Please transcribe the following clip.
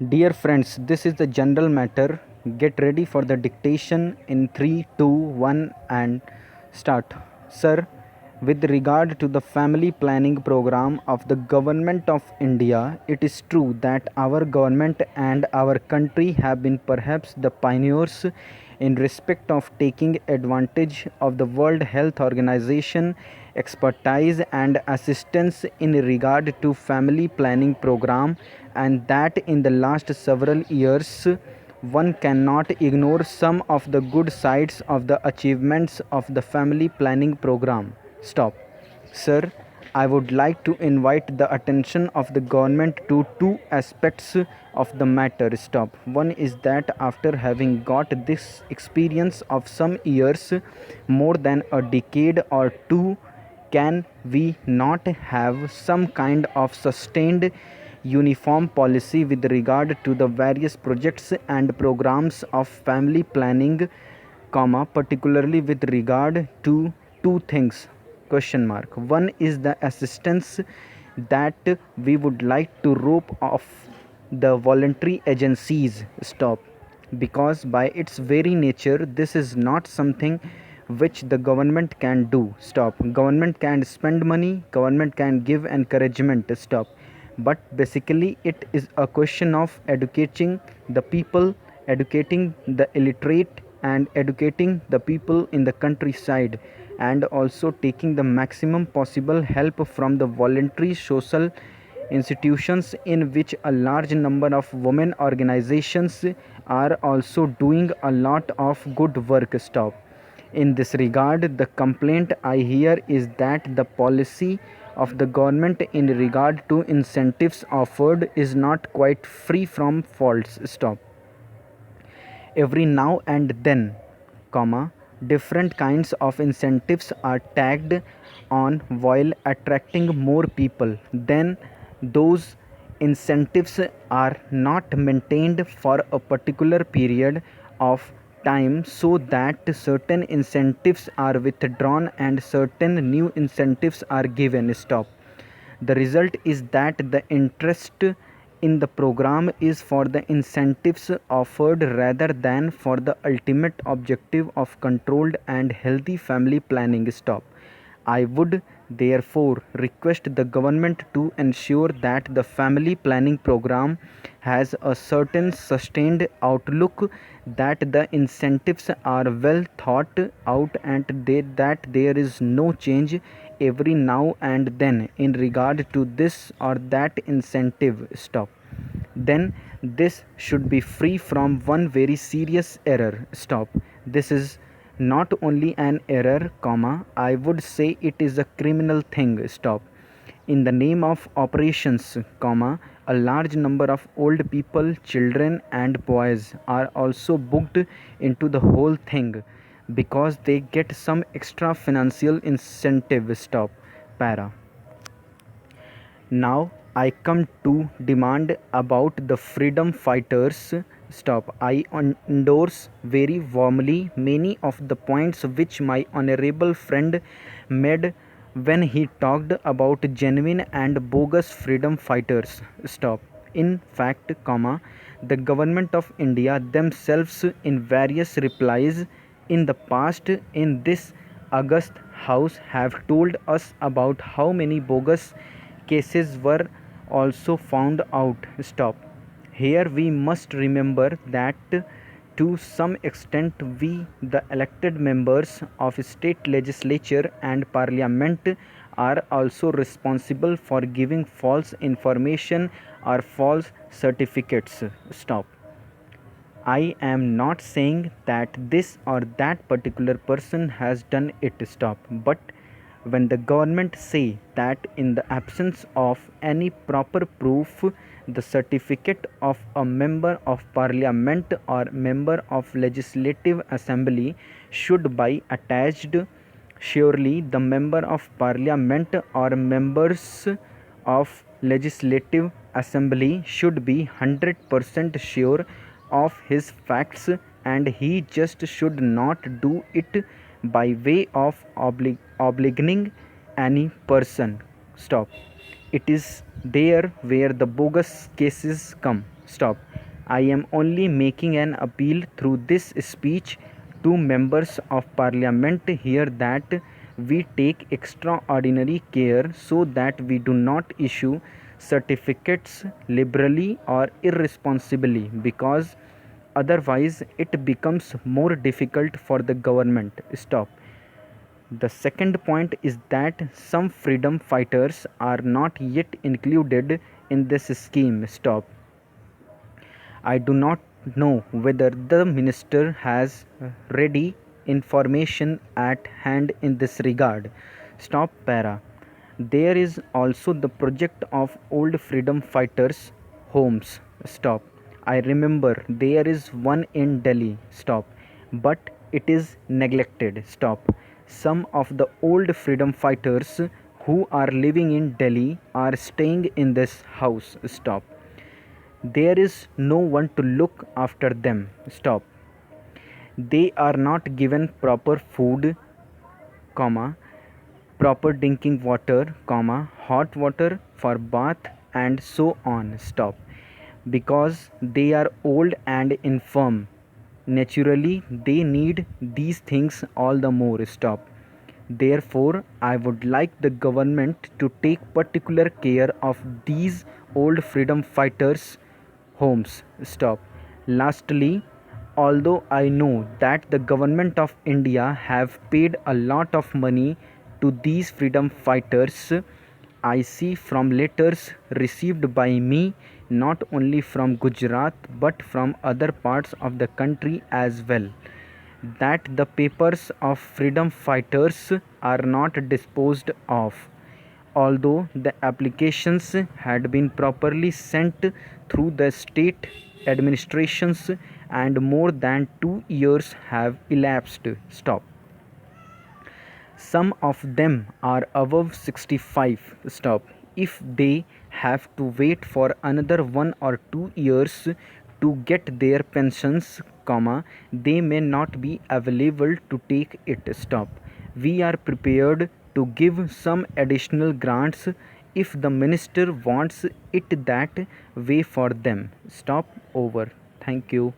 Dear friends, this is the general matter. Get ready for the dictation in 3, 2, 1 and start. Sir, with regard to the family planning program of the government of India, it is true that our government and our country have been perhaps the pioneers in respect of taking advantage of the World Health Organization expertise and assistance in regard to family planning program, and that in the last several years one cannot ignore some of the good sides of the achievements of the family planning program. Stop. Sir, I would like to invite the attention of the government to two aspects of the matter. Stop. One is that after having got this experience of some years, more than a decade or two, can we not have some kind of sustained uniform policy with regard to the various projects and programs of family planning, comma, particularly with regard to two things? Question mark. One is the assistance that we would like to rope off the voluntary agencies. Stop. Because by its very nature this is not something which the government can do. Stop. Government can spend money, government can give encouragement. Stop. But basically it is a question of educating the people, educating the illiterate, and educating the people in the countryside, and also taking the maximum possible help from the voluntary social institutions in which a large number of women organizations are also doing a lot of good work. Stop. In this regard, the complaint I hear is that the policy of the government in regard to incentives offered is not quite free from faults. Stop. Every now and then, comma, different kinds of incentives are tagged on while attracting more people. Then those incentives are not maintained for a particular period of time, so that certain incentives are withdrawn and certain new incentives are given. Stop. The result is that the interest in the program is for the incentives offered rather than for the ultimate objective of controlled and healthy family planning. Stop. I would therefore request the government to ensure that the family planning program has a certain sustained outlook, that the incentives are well thought out, and that there is no change every now and then in regard to this or that incentive. Stop. Then this should be free from one very serious error. Stop. This is not only an error, comma, I would say it is a criminal thing. Stop. In the name of operations, comma, a large number of old people, children and boys are also booked into the whole thing because they get some extra financial incentive. Stop. Para. Now I come to demand about the freedom fighters. Stop. I endorse very warmly many of the points which my honorable friend made when he talked about genuine and bogus freedom fighters. Stop. In fact, comma, the government of India themselves in various replies in the past in this august house have told us about how many bogus cases were also found out. Stop. Here we must remember that to some extent we, the elected members of state legislature and parliament, are also responsible for giving false information or false certificates. Stop. I am not saying that this or that particular person has done it. Stop. But when the government say that in the absence of any proper proof, the certificate of a member of parliament or member of legislative assembly should be attached, surely the member of parliament or members of legislative assembly should be 100% sure of his facts, and he just should not do it by way of obligating any person. Stop. It is there where the bogus cases come. Stop. I am only making an appeal through this speech to members of parliament here that we take extraordinary care so that we do not issue certificates liberally or irresponsibly, because otherwise it becomes more difficult for the government. Stop. The second point is that some freedom fighters are not yet included in this scheme. Stop. I do not know whether the minister has ready information at hand in this regard. Stop para. There is also the project of old freedom fighters' homes. Stop. I remember there is one in Delhi. Stop. But it is neglected. Stop. Some of the old freedom fighters who are living in Delhi are staying in this house. Stop. There is no one to look after them. Stop. They are not given proper food, comma, proper drinking water, comma, hot water for bath, and so on. Stop. Because they are old and infirm. Naturally, they need these things all the more. Stop. Therefore, I would like the government to take particular care of these old freedom fighters' homes. Stop. Lastly, although I know that the government of India have paid a lot of money to these freedom fighters, I see from letters received by me not only from Gujarat but from other parts of the country as well, that the papers of freedom fighters are not disposed of, although the applications had been properly sent through the state administrations and more than 2 years have elapsed. Stop. Some of them are above 65. Stop. If they have to wait for another 1 or 2 years to get their pensions, comma, they may not be available to take it. Stop. We are prepared to give some additional grants if the minister wants it that way for them. Stop. Over. Thank you.